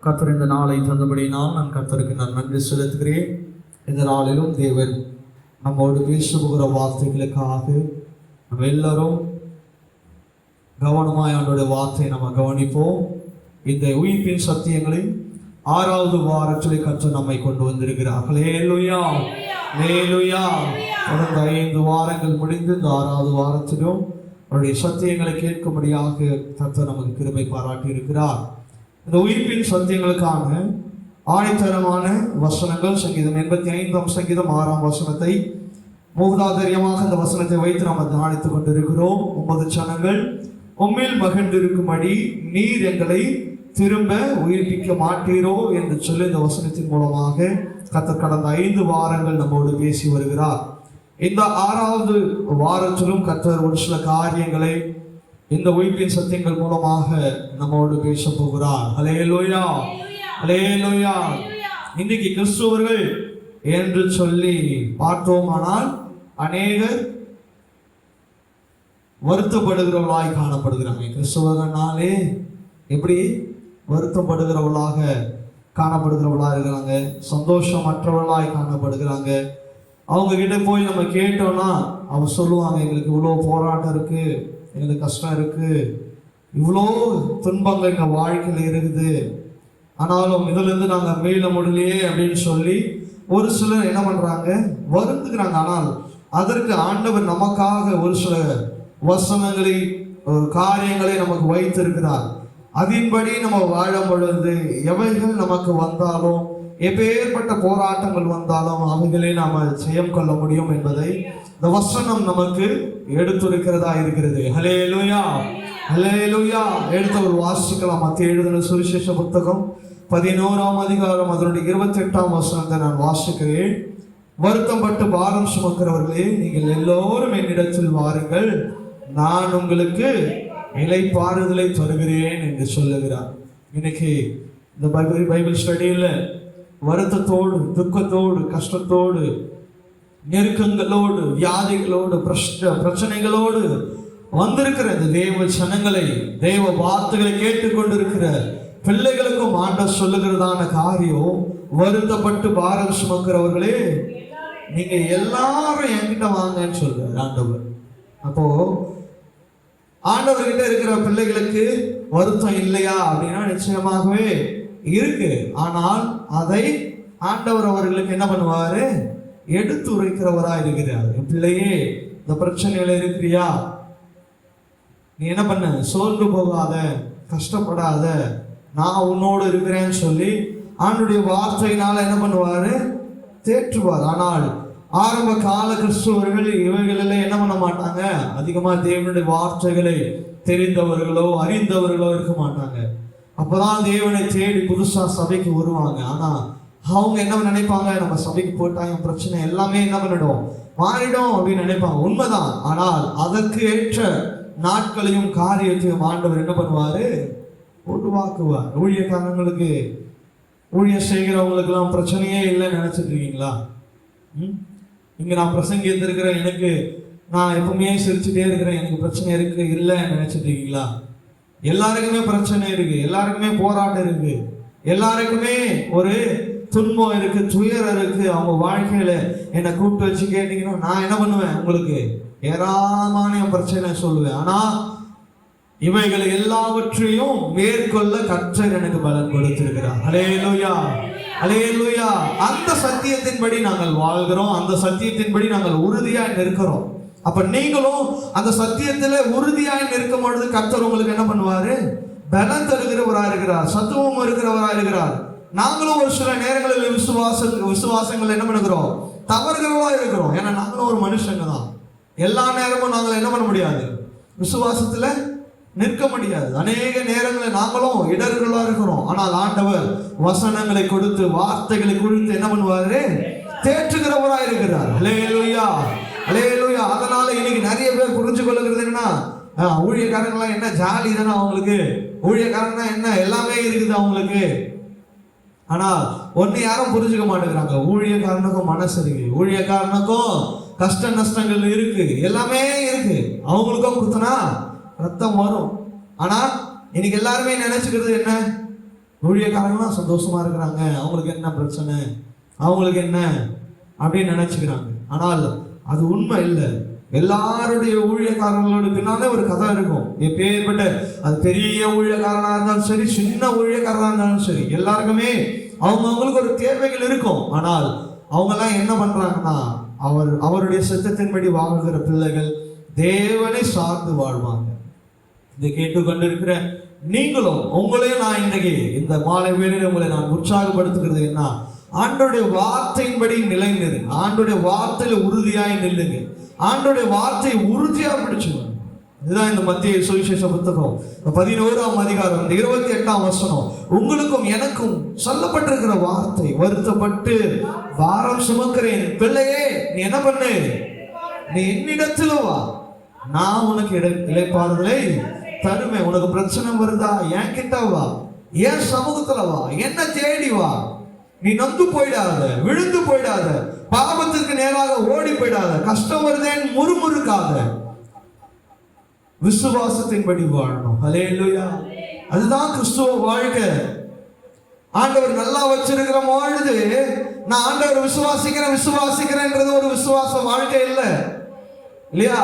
கர்த்தர் இந்த நாளை தந்தபடியினால் நான் கர்த்தருக்கு நான் நன்றி செலுத்துகிறேன். இந்த நாளிலும் தேவன் நம்மோடு பேசுகிற வார்த்தைகளுக்காக நம்ம எல்லாரும் கவனமாய் அவனுடைய வார்த்தையை நம்ம கவனிப்போம். இந்த உயிர்ப்பின் சத்தியங்களை 6வது வாரத்தில் கர்த்தர் நம்மை கொண்டு வந்திருக்கிறார். ஹல்லேலூயா, ஹல்லேலூயா. தொடர்ந்து 5 வாரங்கள் முடிந்து இந்த 6வது வாரத்திலும் அவருடைய சத்தியங்களை கேட்கும்படியாக கர்த்தர் நமக்கு கிருபை பாராட்டி இருக்கிறார். இந்த உயிர்ப்பின் சத்தியங்களுக்கான ஆணித்தரமான வசனங்கள் சங்கீதம் 85 சங்கீதம் 6ஆம் வசனத்தை மூதாதாரியமாக இந்த வசனத்தை வைத்து நாம் தியானித்துக் கொண்டிருக்கிறோம். 9 சனங்கள் உம்மில் மகிழ்ந்திருக்கும்படி நீர் எங்களை திரும்ப உயிர்ப்பிக்க மாட்டீரோ என்று சொல்லி இந்த வசனத்தின் மூலமாக கர்த்தர் கடந்த 5 வாரங்கள் நம்மோடு பேசி வருகிறார். இந்த 6வது வாரத்திலும் கர்த்தர் ஒரு சில காரியங்களை இந்த உயிர்ப்பின் சத்தியங்கள் மூலமாக நம்மோடு பேச போகிறார். ஹல்லேலூயா, ஹல்லேலூயா. இன்னைக்கு கிறிஸ்துவர்கள் என்று சொல்லி பார்த்தோமானால் அநேகர் வருத்தப்படுகிறவர்களாய் காணப்படுகிறாங்க. கிறிஸ்துவர்களாலே எப்படி வருத்தப்படுகிறவர்களாக காணப்படுகிறவர்களாக இருக்கிறாங்க, சந்தோஷமற்றவர்களாய் காணப்படுகிறாங்க. அவங்க கிட்ட போய் நம்ம கேட்டோம்னா அவங்க சொல்லுவாங்க, எங்களுக்கு இவ்வளோ போராட்டம் இருக்கு, எங்களுக்கு கஷ்டம் இருக்கு, இவ்வளோ துன்பங்கள் எங்கள் வாழ்க்கையில் இருக்குது, ஆனாலும் இதிலிருந்து நாங்கள் மீள முடியலையே அப்படின்னு சொல்லி ஒரு சிலர் என்ன பண்ணுறாங்க, வருந்துக்கிறாங்க. ஆனால் அதற்கு ஆண்டவர் நமக்காக ஒரு சில வசனங்களை காரியங்களை நமக்கு வைத்திருக்கிறார். அதன்படி நம்ம வாழும் பொழுது எவைகள் நமக்கு வந்தாலும் எப்பேற்பட்ட போராட்டங்கள் வந்தாலும் அவைகளை நாம் ஜெயம் கொள்ள முடியும் என்பதை இந்த வசனம் நமக்கு எடுத்துரைக்கிறதா இருக்கிறது. ஹல்லேலூயா, ஹல்லேலூயா. எடுத்தவர் வாசிக்கலாம். மத்திய எழுதின சுவிசேஷ புத்தகம் 11ஆம் அதிகாரம் அதனுடைய 28ஆம் வசனத்தை நான் வாசிக்கிறேன். வருத்தப்பட்டு பாரம் சுமக்கிறவர்களே, நீங்கள் எல்லோரும் என்னிடத்தில் வாருங்கள், நான் உங்களுக்கு இளைப்பாறுதலை தருகிறேன் என்று சொல்லுகிறார். இன்னைக்கு இந்த பைபிள் ஸ்டடியில் வருத்தத்தோடு, துக்கத்தோடு, கஷ்டத்தோடு, நெருக்கங்களோடு, வியாதிகளோடு, பிரச்சனைகளோடு வந்திருக்கிற இந்த தேவ ஜனங்களை, தேவ வார்த்தைகளை கேட்டுக்கொண்டிருக்கிற பிள்ளைகளுக்கும் ஆண்டவர் சொல்லுகிறதான காரியம், வருத்தப்பட்டு பாரம் சுமக்கிறவர்களே நீங்க எல்லாரும் என்கிட்ட வாங்கன்னு சொல்றாரு ஆண்டவர். அப்போ ஆண்டவர்கிட்ட இருக்கிற பிள்ளைகளுக்கு வருத்தம் இல்லையா அப்படின்னா நிச்சயமாகவே இருக்கு. ஆனால் அதை ஆண்டவர் அவர்களுக்கு என்ன பண்ணுவாரு, எடுத்து உரைக்கிறவரா இருக்கிறார். என் பிள்ளையே, இந்த பிரச்சனையில இருக்கிறியா, நீ என்ன பண்ண, சோர்ந்து போகாத, கஷ்டப்படாத, நான் உன்னோடு இருக்கிறேன்னு சொல்லி ஆண்டுடைய வார்த்தையினால என்ன பண்ணுவாரு, தேற்றுவார். ஆனால் ஆரம்ப கால கிறிஸ்துவர்கள் இவைகளில் என்ன பண்ண மாட்டாங்க, அதிகமா தேவனுடைய வார்த்தைகளை தெரிந்தவர்களோ அறிந்தவர்களோ இருக்க மாட்டாங்க. அப்பதான் தேவனை தேடி புதுசா சபைக்கு வருவாங்க. ஆனா அவங்க என்ன நினைப்பாங்க, நம்ம சபைக்கு போட்டாங்க பிரச்சனை எல்லாமே என்ன பண்ணிடும், மாறிடும் அப்படின்னு நினைப்பாங்க. உண்மைதான். ஆனால் அதற்கு ஏற்ற நாட்களையும் காரியத்தையும் ஆண்டவர் என்ன பண்ணுவாரு, உருவாக்குவார். ஊழியக்காரங்களுக்கு, ஊழியர் செய்கிறவங்களுக்கு எல்லாம் பிரச்சனையே இல்லைன்னு நினைச்சிட்டு இருக்கீங்களா? இங்க நான் பிரசங்கி இருந்திருக்கிறேன், எனக்கு நான் எப்பவுமே சிரிச்சுட்டே இருக்கிறேன், எனக்கு பிரச்சனை இருக்கு இல்லைன்னு நினைச்சிட்டு இருக்கீங்களா? எல்லாருக்குமே பிரச்சனை இருக்கு, எல்லாருக்குமே போராட்டம் இருக்கு, எல்லாருக்குமே ஒரு துன்பம் இருக்கு, துயரம் இருக்கு. அவங்க வாழ்க்கையில என்னை கூப்பிட்டு வச்சு கேட்டீங்கன்னா நான் என்ன பண்ணுவேன், உங்களுக்கு ஏராளமான பிரச்சனை சொல்லுவேன். ஆனா இவைகளை எல்லாவற்றையும் மேற்கொள்ள கர்த்தர் எனக்கு பலன் கொடுத்திருக்கிறார். ஹல்லேலூயா, ஹல்லேலூயா. அந்த சத்தியத்தின்படி நாங்கள் வாழ்கிறோம், அந்த சத்தியத்தின்படி நாங்கள் உறுதியாய் நிற்கிறோம். அப்ப நீங்களும் அந்த சத்தியத்துல உறுதியாய் நிற்கும் பொழுது கர்த்தர் உங்களுக்கு என்ன பண்ணுவாரு, பலன் தருகிறவரா இருக்கிறார், சத்துவம் இருக்கிறவரா இருக்கிறார். நாங்களும் ஒரு சில நேரங்களில் விசுவாசங்கள் என்ன பண்ணுகிறோம், தவறுகிறவா இருக்கிறோம். ஏன்னா நாங்களும் ஒரு மனுஷங்க தான். எல்லா நேரமும் நாங்கள் என்ன பண்ண முடியாது, விசுவாசத்துல நிற்க முடியாது. அநேக நேரங்களில் நாங்களும் இடர்களா இருக்கிறோம். ஆனால் ஆண்டவர் வசனங்களை கொடுத்து, வார்த்தைகளை கொடுத்து என்ன பண்ணுவாரு, தேற்றுகிறவரா இருக்கிறார். ஹல்லேலூயா, ஹல்லேலூயா. அதனால இன்னைக்கு நிறைய பேர் புரிஞ்சு கொள்ளுகிறது என்னன்னா, ஊழியக்காரங்களாம் என்ன ஜாலி தானே அவங்களுக்கு, ஊழியக்காரங்கன்னா என்ன எல்லாமே இருக்குது அவங்களுக்கு. ஆனா ஒன்னு யாரும் புரிஞ்சுக்க மாட்டேங்கிறாங்க, ஊழியக்காரனுக்கும் மனசு இருக்கு, ஊழியக்காரனுக்கும் கஷ்ட நஷ்டங்கள் இருக்கு, எல்லாமே இருக்கு. அவங்களுக்கும் குத்துனா ரத்தம் வரும். ஆனா இன்னைக்கு எல்லாருமே நினைச்சுக்கிறது என்ன, ஊழியக்காரங்களாம் சந்தோஷமா இருக்கிறாங்க, அவங்களுக்கு என்ன பிரச்சனை, அவங்களுக்கு என்ன அப்படின்னு நினைச்சுக்கிறாங்க. ஆனால் அது உண்மை இல்லை. எல்லாருடைய ஊழியக்காரங்களோட பின்னாலே ஒரு கதை இருக்கும். எப்பேற்பட்ட அது பெரிய ஊழியக்காரனா இருந்தாலும் சரி, சின்ன ஊழியக்காரனா இருந்தாலும் சரி, எல்லாருக்குமே அவங்களுக்கு ஒரு தேவைகள் இருக்கும். ஆனால் அவங்க எல்லாம் என்ன பண்றாங்கன்னா, அவருடைய சித்தத்தின்படி வாழ்கிற பிள்ளைகள் தேவனை சார்ந்து வாழ்வாங்க. இதை கேட்டுக்கொண்டிருக்கிற நீங்களும், உங்களையும் நான் இன்றைக்கு இந்த மாலை வேளையில் உங்களை நான் உற்சாகப்படுத்துகிறது என்ன, ஆண்டோடைய வார்த்தையின்படி நிலைநிறு, ஆண்டோடைய வார்த்தையில உறுதியாய் நில்லுங்க, ஆண்டோடைய வார்த்தையை உறுதியா பிடிச்சுக்கணும். இதுதான் இந்த மத்திய சுவிசேஷ புத்தகம் 11ஆம் அதிகாரம் 28ஆம் வசனம். உங்களுக்கும் எனக்கும் சொல்லப்பட்டிருக்கிற வார்த்தை, வருத்தப்பட்டு பாரம் சுமக்கிறேன் பிள்ளையே, நீ என்ன பண்ணு, நீ என்னிடத்துல வா, நான் உனக்கு இளைப்பாறுதலை தருமே. உனக்கு பிரச்சனை வருதா, என் கிட்ட வா, என் சமூகத்துல வா, என்ன தேடி வா. நீ நொந்து போயிடாத, விழுந்து போயிடாத, பாவத்துக்கு நேராக ஓடி போயிடாத, கஷ்டம் வருதேன்னு முறுமுறுக்காத, விசுவாசத்தின்படி வாழணும். ஹல்லேலூயா. அதுதான் கிறிஸ்துவ வாழ்க்கை. ஆண்டவர் நல்லா வச்சிருக்கிற பொழுது நான் ஆண்டவர் விசுவாசிக்கிறேன்ன்றது ஒரு விசுவாச வாழ்க்கை இல்லை, இல்லையா?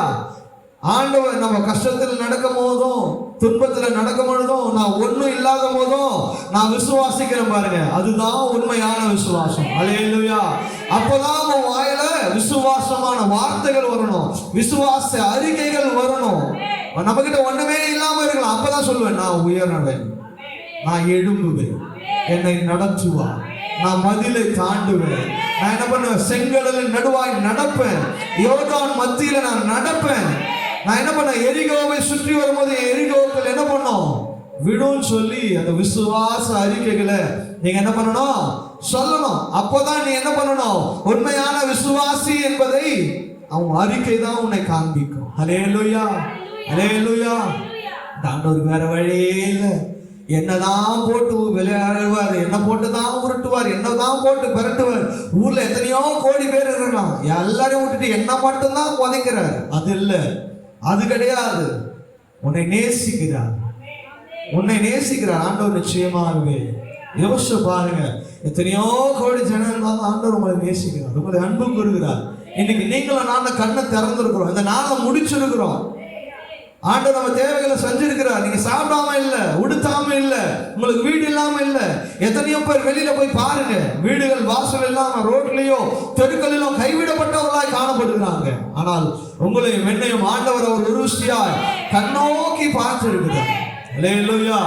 ஆண்டவர் நம்ம கஷ்டத்தில் நடக்கும் போதும், துன்பத்தில் நடக்கும் பொழுதும், நான் ஒன்றும் இல்லாத போதும் நான் விசுவாசிக்கிறேன் பாருங்க, அதுதான் உண்மையான விசுவாசம். ஹல்லேலூயா. அப்பதான் உன் வாயில விசுவாசமான வார்த்தைகள் வரணும், விசுவாச அறிக்கைகள் வரணும். நம்ம கிட்ட ஒண்ணுமே இல்லாம இருக்கலாம், அப்பதான் சொல்லுவேன், நான் உயர்னவன், நான் எழும்புவேன், என்னை நடத்துவான், நான் மதிலை தாண்டுவேன், நான் என்ன பண்ணுவேன், செங்கடலின் நடுவாய் நடப்பேன், யோர்தான் மத்தியில நான் நடப்பேன், நான் என்ன பண்ண, எரிகோவை சுற்றி வரும்போது எரிகோக்கள் என்ன பண்ணோம், விடும் சொல்லி அந்த விசுவாச அறிக்கைகளை நீங்க என்ன பண்ணணும், சொல்லணும். அப்போதான் நீ என்ன பண்ணணும், உண்மையான விசுவாசி என்பதை அவன் அறிக்கை தான் உன்னை காண்பிக்கும். ஹல்லேலூயா, ஹல்லேலூயா. ஆண்டவருக்கு வேற வழியே இல்லை. என்னதான் போட்டு விளையாடுவார், என்ன போட்டு தான் உருட்டுவார், என்னதான் போட்டு விரட்டுவார். ஊர்ல எத்தனையோ கோடி பேர் இருக்கலாம், எல்லாரையும் விட்டுட்டு என்ன மட்டும்தான் உதைக்கிறார். அது இல்லை, அது கிடையாது. உன்னை நேசிக்கிறார், உன்னை நேசிக்கிறார் ஆண்டவர். நிச்சயமாகவே யோசிச்சு பாருங்க, எத்தனையோ கோடி ஜனங்கள் ஆண்டவர் உங்களை நேசிக்கிறார், உங்களை அன்பு கூறுகிறார். இன்னைக்கு நீங்களும் நானும் கண்ணை திறந்திருக்கிறோம், இந்த நாளை முடிச்சிருக்கிறோம். ஆண்டவர் நம்ம தேவைகளை செஞ்சிருக்கிறார். நீங்க சாப்பிடாம இல்ல, உடுத்தாம இல்ல, உங்களுக்கு வீடு இல்லாம இல்ல. எத்தனையோ பேர் வெளியில போய் பாருங்க, வீடுகள் வாசல் இல்லாம ரோட்லயோ தெருக்களிலோ கைவிடப்பட்டவர்களாய் காணப்படுகிறாங்க. ஆனால் உங்களையும் என்னையும் ஆண்டவர் அவர் உருவசியாய் கண்ணோக்கி பார்த்திருக்கிறார். ஹல்லேலூயா,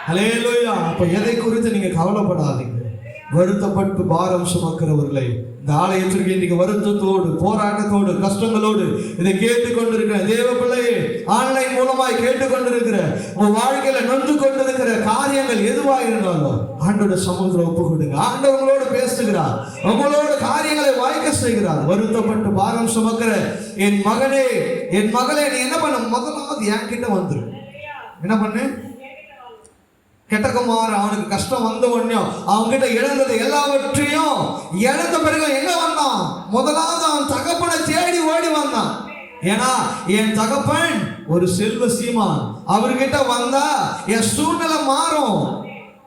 ஹல்லேலூயா. அப்ப எதை குறித்து நீங்க கவலைப்படாதீங்க. வருத்தப்பட்டு பாரம் சுமக்கிறவர்களை இந்த ஆலயத்திற்கு இன்னைக்கு வருத்தத்தோடு, போராட்டத்தோடு, கஷ்டங்களோடு இதை கேட்டுக்கொண்டிருக்கிற தேவ பிள்ளையே, ஆன்லைன் மூலமாய் கேட்டுக்கொண்டிருக்கிற உங்க வாழ்க்கையில நொந்து கொண்டிருக்கிற காரியங்கள் எதுவாக இருந்தாலும் ஆண்டோட சமூகத்தில் ஒப்பு கொடுங்க. ஆண்டவர் உங்களோடு பேசுகிறார், உங்களோட காரியங்களை வாய்க்க செய்கிறார். வருத்தப்பட்டு பாரம் சுமக்கிற என் மகனே, என் மகளே, நீ என்ன பண்ண, முதலாவது என் கிட்ட வந்துரு. என்ன பண்ணு, கெட்டகுமார் அவனுக்கு கஷ்டம் வந்த உடனே அவன்கிட்ட இழந்தது எல்லாவற்றையும் இழந்த பிறகு எங்க வந்தான், முதலாவது அவன் தகப்பனை தேடி ஓடி வந்தான். ஏன்னா என் தகப்பன் ஒரு செல்வ சீமான், அவர்கிட்ட வந்தா என் சூழ்நிலை மாறும்.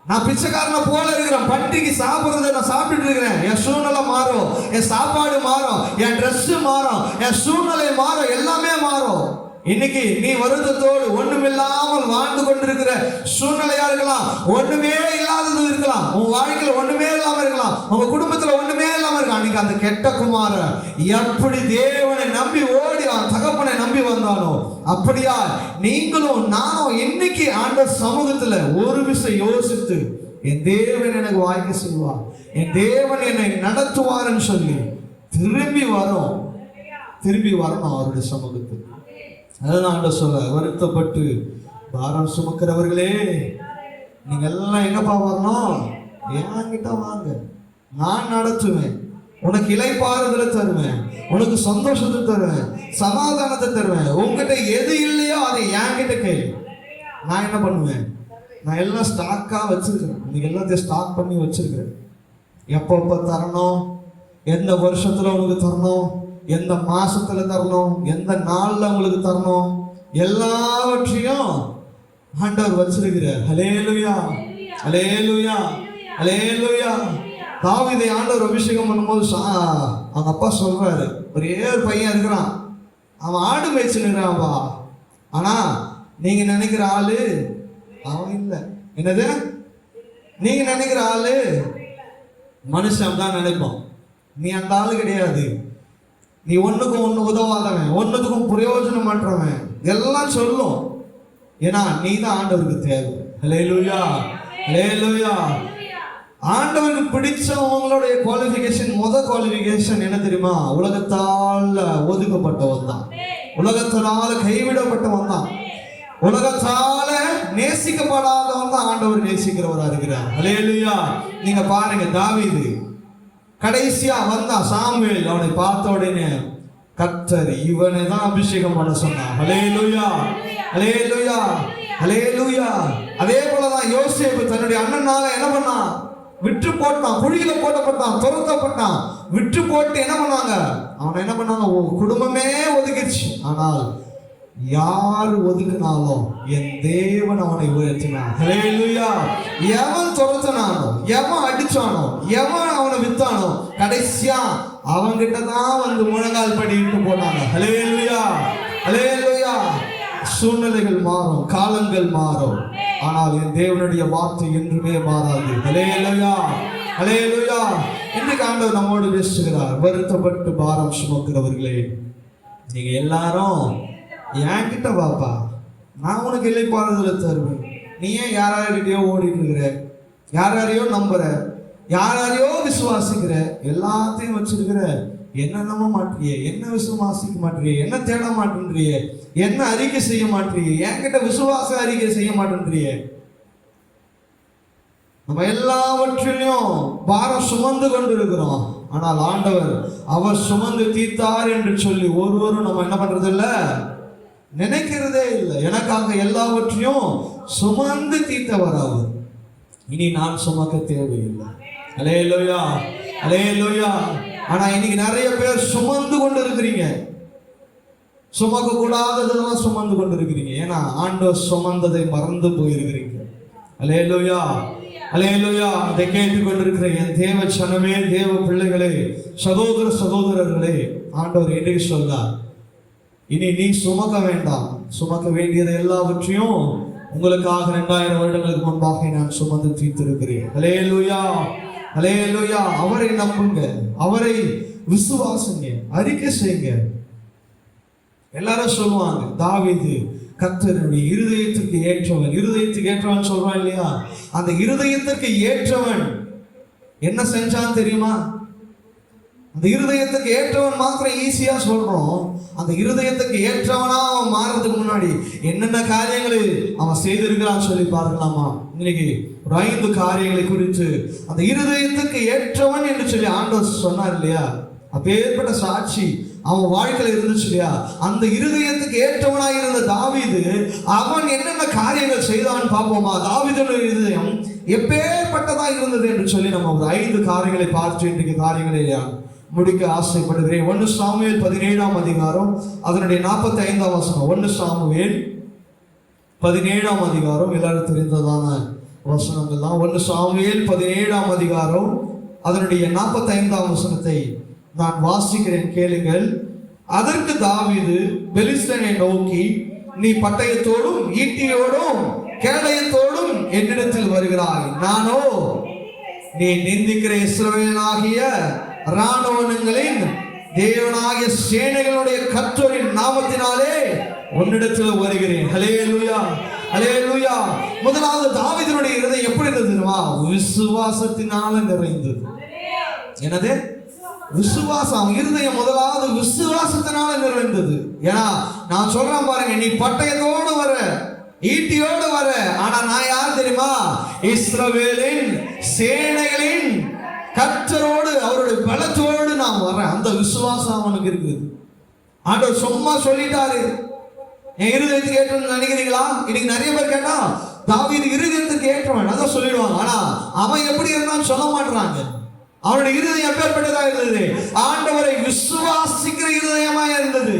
நான் பிச்சைக்காரனை போல இருக்கிறேன், பண்டிகை சாப்பிடுறத நான் சாப்பிட்டு இருக்கிறேன், என் சூழ்நிலை மாறும், என் சாப்பாடு மாறும், என் ட்ரெஸ் மாறும், என் சூழ்நிலை மாறும், எல்லாமே மாறும். இன்னைக்கு நீ வருத்தத்தோடு ஒண்ணுமில்லாமல் வாழ்ந்து கொண்டிருக்கிற சூழ்நிலையா இருக்கலாம், ஒண்ணுமே இல்லாதது இருக்கலாம், உன் வாழ்க்கையில ஒண்ணுமே இல்லாம இருக்கலாம், உங்க குடும்பத்துல ஒண்ணுமே இல்லாம இருக்கலாம். அன்னைக்கு அந்த கெட்ட குமார எப்படி தேவனை நம்பி ஓடி தகப்பனை நம்பி வந்தானோ, அப்படியா நீங்களும் நானும் இன்னைக்கு ஆண்டவர் சமூகத்துல ஒரு விஷயம் யோசித்து, என் தேவன் எனக்கு வாய்க்க செய்வார், என் தேவன் என்னை நடத்துவார்னு சொல்லி திரும்பி வரணும் அவருடைய சமூகத்துக்கு. அதுதான் சொல்ல, வருத்தப்பட்டு பாரம் சுமக்கிறவர்களே, நீங்க எல்லாம் எங்கப்பா வரணும், என்கிட்ட வாங்க, நான் நடத்துவேன், உனக்கு இளைப்பாறுதலை தருவேன், உனக்கு சந்தோஷத்தை தருவேன், சமாதானத்தை தருவேன். உங்ககிட்ட எது இல்லையோ அதை என்கிட்ட கேளு. நான் என்ன பண்ணுவேன், நான் எல்லாம் ஸ்டாக்கா வச்சிருக்கிறேன், நீங்க எல்லாத்தையும் ஸ்டாக் பண்ணி வச்சிருக்கிறேன். எப்பப்ப தரணும், எந்த வருஷத்துல உனக்கு தரணும், எந்த மாசத்துல தரணும், எந்த நாள்ல உங்களுக்கு தரணும், எல்லாவற்றையும் ஆண்டவர் வச்சிருக்கிறார். ஹல்லேலூயா, அல்லேலூயா, அல்லேலூயா. தாவீதை ஆண்டவர் அபிஷேகம் பண்ணும்போது அவங்க அப்பா சொல்றாரு, ஒரே ஒரு பையன் இருக்கிறான், அவன் ஆடு மேய்ச்சுன்னுறான்பா, ஆனா நீங்க நினைக்கிற ஆளு அவன் இல்லை. என்னது? நீங்க நினைக்கிற ஆளு மனுஷன் தான் நினைப்போம், நீ அந்த ஆளு கிடையாது, நீ ஒண்ணுக்கும் ஒண்ணு உதவாதவன், ஒண்ணுக்கும் பிரயோஜனம் மாற்றவன் எல்லாம் சொல்லும். ஏன்னா நீ தான் ஆண்டவருக்கு தேவை. அல்லேலூயா, அல்லேலூயா. ஆண்டவருக்கு பிடிச்சவங்களுடைய குவாலிஃபிகேஷன், குவாலிஃபிகேஷன் என்ன தெரியுமா? உலகத்தால் ஒதுக்கப்பட்டவன் தான், உலகத்தினால கைவிடப்பட்டவன் தான், உலகத்தால நேசிக்கப்படாதவன் தான் ஆண்டவர் நேசிக்கிறவரா இருக்கிறார். அல்லேலூயா. நீங்க பாருங்க, தாவீது கடைசியா வந்தா சாமுவேல் அவனை பார்த்த உடனே கர்த்தர் இவனை தான் அபிஷேகம் பண்ண சொன்னார். அல்லேலூயா, அல்லேலூயா, அல்லேலூயா. அதே போலதான் யோசேப்பு தன்னுடைய அண்ணனால என்ன பண்ணான்? விற்று போட்டான், குழியில போட்டப்பட்டான், துரத்தப்பட்டான், விற்று போட்டு என்ன பண்ணாங்க? அவனை என்ன பண்ணாங்க? குடும்பமே ஒதுக்கிடுச்சு. ஆனால் யார் ஒதுக்கினாலும் என் தேவன் அவனை உயர்த்தினான். ஹல்லேலூயா. எவன் துரத்தினானோ, எவன் அடிச்சானோ, எவன் அவனை வித்தானோ, கடைசியா அவன்கிட்ட தான் வந்து முழங்கால் படிட்டு போனாங்க. ஹல்லேலூயா, ஹல்லேலூயா. சூழ்நிலைகள் மாறும், காலங்கள் மாறும், ஆனால் என் தேவனுடைய வார்த்தை என்றுமே மாறாது. ஹல்லேலூயா, ஹல்லேலூயா. இன்னைக்கு ஆண்டவர் நம்மோடு பேசுகிறார். வருத்தப்பட்டு பாரம் சுமக்கிறவர்களே, நீங்க எல்லாரும் என்கிட்ட வாப்பா, நான் உனக்கு இளைப்பாறுதலை தருவேன். நீ ஏன் யாரையோ ஓடிட்டு இருக்கிற, யாரையோ நம்புற, யாரையோ விசுவாசிக்கிற, எல்லாத்தையும் வச்சிருக்கிற, என்ன நம்ப மாட்டியே, என்ன விசுவாசிக்க மாட்டியே, என்ன தேட மாட்டேன்றியே, என்ன அறிக்கை செய்ய மாட்டியே, என்கிட்ட விசுவாச அறிக்கை செய்ய மாட்டேன்றியே. நம்ம எல்லாவற்றிலையும் பாரம் சுமந்து கொண்டு இருக்கிறோம். ஆனால் ஆண்டவர் அவர் சுமந்து தீர்த்தார் என்று சொல்லி ஒருவரும் நம்ம என்ன பண்றது இல்ல, நினைக்கிறதே இல்லை. எனக்காக எல்லாவற்றையும் சுமந்து தீர்த்தவர் அவர். இனி நான் சுமக்க தேவையில்லை. அல்லேலூயா, அல்லேலூயா. ஆனா இன்னைக்கு நிறைய பேர் சுமந்து கொண்டு இருக்கிறீங்க, சுமக்க கூடாததெல்லாம் சுமந்து கொண்டு இருக்கிறீங்க. ஏன்னா ஆண்டவர் சுமந்ததை மறந்து போயிருக்கிறீங்க. அல்லேலூயா, அல்லேலூயா. அதை கேட்டுக்கொண்டிருக்கிற என் தேவ சனமே, தேவ பிள்ளைகளே, சகோதர சகோதரர்களே, ஆண்டவர் இன்றைக்கு சொல்றார், இனி நீ சுமக்க வேண்டாம், சுமக்க வேண்டியதை எல்லாவற்றையும் உங்களுக்காக 2000 வருடங்களுக்கு முன்பாக நான் சுமந்து தீர்த்திருக்கிறேன். அல்லேலூயா, அல்லேலூயா. அவரை நம்புங்க, அவரை விசுவாசிங்க, அறிக்கை செய்யுங்க. எல்லாரும் சொல்லுவாங்க, தாவீது கர்த்தருடைய இருதயத்திற்கு ஏற்றவன், இருதயத்துக்கு ஏற்றவன் சொல்றான் இல்லையா? அந்த இருதயத்திற்கு ஏற்றவன் என்ன செஞ்சான் தெரியுமா? அந்த இருதயத்துக்கு ஏற்றவன் மாத்திரம் ஈஸியா சொல்றோம். அந்த இருதயத்துக்கு ஏற்றவனா அவன் மாறதுக்கு முன்னாடி என்னென்ன காரியங்களை அவன் செய்திருக்கிறான்னு சொல்லி பார்க்கலாமா? இன்னைக்கு ஒரு 5 காரியங்களை குறித்து அந்த இருதயத்துக்கு ஏற்றவன் என்று சொல்லி ஆண்டவர் சொன்னார் இல்லையா? அப்பேற்பட்ட சாட்சி அவன் வாழ்க்கையில இருந்துச்சு இல்லையா? அந்த இருதயத்துக்கு ஏற்றவனாக இருந்த தாவீது அவன் என்னென்ன காரியங்கள் செய்தான் பார்ப்போமா? தாவீதுடைய இருதயம் எப்பேற்பட்டதா இருந்தது என்று சொல்லி நம்ம ஒரு 5 காரியங்களை பார்த்து இன்றைக்கு காரியங்களை முடிக்க ஆசைப்படுகிறேன். 1 சாமுவேல் 17ஆம் அதிகாரம் அதனுடைய 45ஆம் வசனம். 1 சாமுவேல் 17ஆம் அதிகாரம் எல்லாரும் தெரிந்ததான வசனங்கள் தான். 1 சாமுவேல் 17ஆம் அதிகாரம் அதனுடைய 45ஆம் வசனத்தை நான் வாசிக்கிறேன், கேளுங்கள். அதற்கு தாவீது பெலிஸ்தனை நோக்கி, நீ பட்டயத்தோடும் ஈட்டியோடும் கேடயத்தோடும் என்னிடத்தில் வருகிறாய், நானோ நீ நிந்திக்கிற இஸ்ரவேலாகிய இராணுவங்களின் தேவனாகிய சேனைகளுடைய கர்த்தரின் நாமத்தினாலே உன்னிடத்தில் வருகிறேன். ஹல்லேலூயா, ஹல்லேலூயா. முதலாவது தாவீதுடைய இருதயம் எப்படி இருந்ததுமா? விசுவாசத்தினால நிறைந்தது. என்னது? விசுவாசம். இருதயம் முதலாவது விசுவாசத்தினால நிறைந்தது. ஏன்னா நான் சொல்றேன் பாருங்க, நீ பட்டயத்தோடு வர, ஈட்டியோடு வர, ஆனா நான் யார் தெரியுமா? இஸ்ரவேலின் சேனைகளின் கர்த்தரோடு, அவருடைய பலத்தோடு நான் வரேன். அந்த விசுவாசம் அவனுக்கு இருக்குது. ஆண்டவர் சும்மா சொல்லிட்டாரு, என் இருதயத்துக்கு ஏற்றவன் நினைக்கிறீங்களா? இன்னைக்கு நிறைய பேர் கேட்டா தாவீது இருதயத்துக்கு ஏற்றவன் அதான் சொல்லிடுவாங்க. ஆனா அவன் எப்படி இருந்தான்னு சொல்ல மாட்டாங்க. அவனுடைய இருதயம் எப்பேற்பட்டதா இருந்தது? ஆண்டவரை விசுவாசிக்கிற இருதயமா இருந்தது.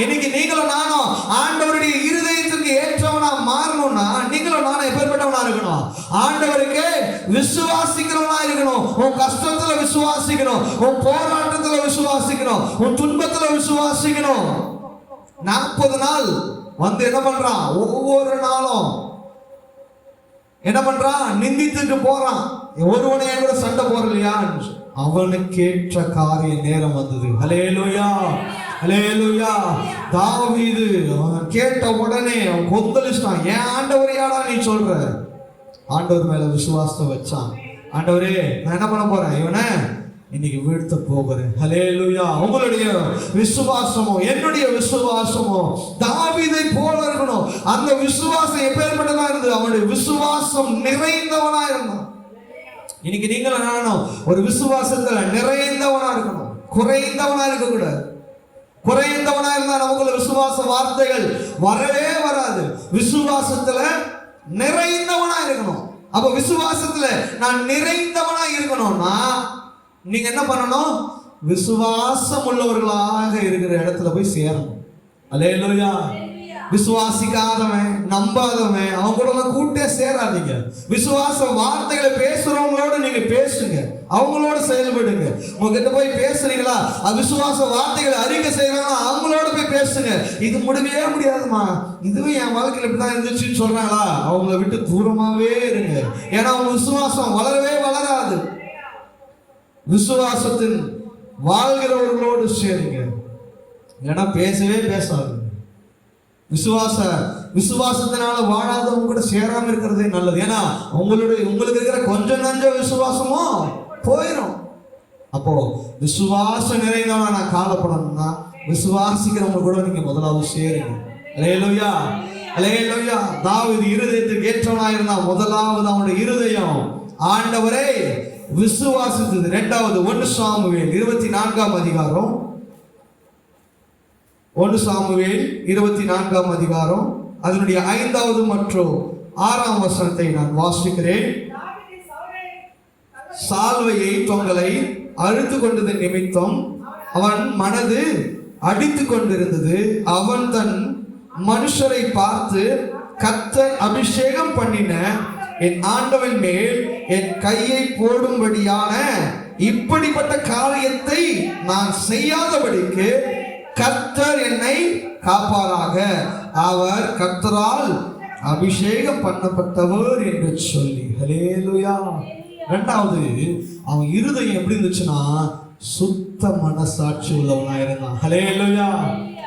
இன்னைக்கு நீங்களும் நானும் ஆண்டவருடைய இருதயத்திற்கு ஏற்றவனா மாறணும்னா நீங்களும் நானும் எப்பேற்பட்டவனா இருக்கணும்? ஆண்டவருக்கு விசுவாசிக்கிறவனா இருக்கணும். உன் கஷ்டத்துல விசுவாசிக்கணும், உன் போராட்டத்துல விசுவாசிக்கணும், உன் துன்பத்துல விசுவாசிக்கணும். 40 நாள் வந்து என்ன பண்றான்? ஒவ்வொரு நாளும் என்ன பண்றான்? நிந்தித்துட்டு போறான். ஒருவனை கூட சண்டை போறலையா? அவனுக்கு ஏற்ற காரிய நேரம் வந்தது. ஹல்லேலூயா, ஹல்லேலூயா. தாவீது அவன் கேட்ட உடனே அவன் கொந்தளிச்சான். ஏன் ஆண்டவரையாடா நீ சொல்ற? ஆண்டவர் மேல விசுவாசத்தை வச்சான். ஆண்டவரே, நான் என்ன பண்ண போறேன்? இவனை இன்னைக்கு வீழ்த்த போகிறேன். ஹல்லேலூயா. உங்களுடைய விசுவாசமோ என்னுடைய விசுவாசமோ தாவீதை போல இருக்கணும். அந்த விசுவாசம் எப்பேற்பட்டதா இருந்தது? அவனுடைய விசுவாசம் நிறைந்தவனா இருந்தான். இன்னைக்கு நீங்களும் நானும் ஒரு விசுவாசத்துல நிறைந்தவனா இருக்கணும், குறைந்தவனா இருக்க கூடாது. குறைந்தவனா இருந்தா நமக்குள்ள விசுவாச வார்த்தைகள் வரவே வராது. விசுவாசத்துல நிறைந்தவனா இருக்கணும். அப்ப விசுவாசத்துல நான் நிறைந்தவனா இருக்கணும்னா நீங்க என்ன பண்ணணும்? விசுவாசம் உள்ளவர்களாக இருக்கிற இடத்துல போய் சேரணும். அல்லேலூயா. விசுவாசிக்காதவன், நம்பாதவன், அவங்க கூட கூட்டே சேராதீங்க. விசுவாச வார்த்தைகளை பேசுறவங்களோட நீங்க பேசுங்க, அவங்களோட செயல்படுங்க. உங்ககிட்ட போய் பேசுறீங்களா, விசுவாச வார்த்தைகளை அறிக்கை செய்யறாங்களா, அவங்களோட போய் பேசுங்க. இது முடியவே முடியாதுமா, இதுவும் என் வாழ்க்கையில் இப்படிதான் இருந்துச்சுன்னு சொல்றாங்களா, அவங்கள விட்டு தூரமாவே இருங்க. ஏன்னா அவங்க விசுவாசம் வளரவே வளராது. விசுவாசத்தின் வாழ்கிறவர்களோடு சேருங்க, ஏன்னா பேசவே பேசாது. விசுவாசத்தினால வாழாதவங்க கூட சேராம இருக்கிறதே நல்லது. ஏன்னா உங்களுக்கு இருக்கிற கொஞ்சம் நஞ்ச விசுவாசமும் போயிடும். அப்போ விசுவாசம் நிறைந்தவனா நான் காலப்படணும்னா விசுவாசிக்கிறவங்க கூட நீங்க முதலாவது சேருங்க. அல்லேலூயா, அல்லேலூயா. தாவீது இருதயத்துக்கு ஏற்றவனா இருந்தா முதலாவது அவனுடைய இருதயம் ஆண்டவரை விசுவாசித்தது. இரண்டாவது 1 சாமுவேல் 24ஆம் அதிகாரம், 1 சாமுவேல் 24ஆம் அதிகாரம் அதனுடைய 5வது மற்றும் 6ஆம் வசனத்தை நான் வாசிக்கிறேன். சால்வையை தொங்கலை அறுத்து கொண்டது நிமித்தம் அவன் மனது அடித்து கொண்டிருந்தது. அவன் தன் மனுஷரை பார்த்து, கர்த்தர் அபிஷேகம் பண்ணின என் ஆண்டவன் மேல் என் கையை போடும்படியான இப்படிப்பட்ட காரியத்தை நான் செய்யாதபடிக்கு கர்த்தர் என்னை காப்பாராக, அவர் கர்த்தரால் அபிஷேகம் பண்ணப்பட்டவர் என்று சொல்லி. ஹல்லேலூயா. இரண்டாவது அவன் இருதயம் எப்படி இருந்துச்சுன்னா சுத்த மனசாட்சி உள்ளவனா இருந்தான். ஹல்லேலூயா,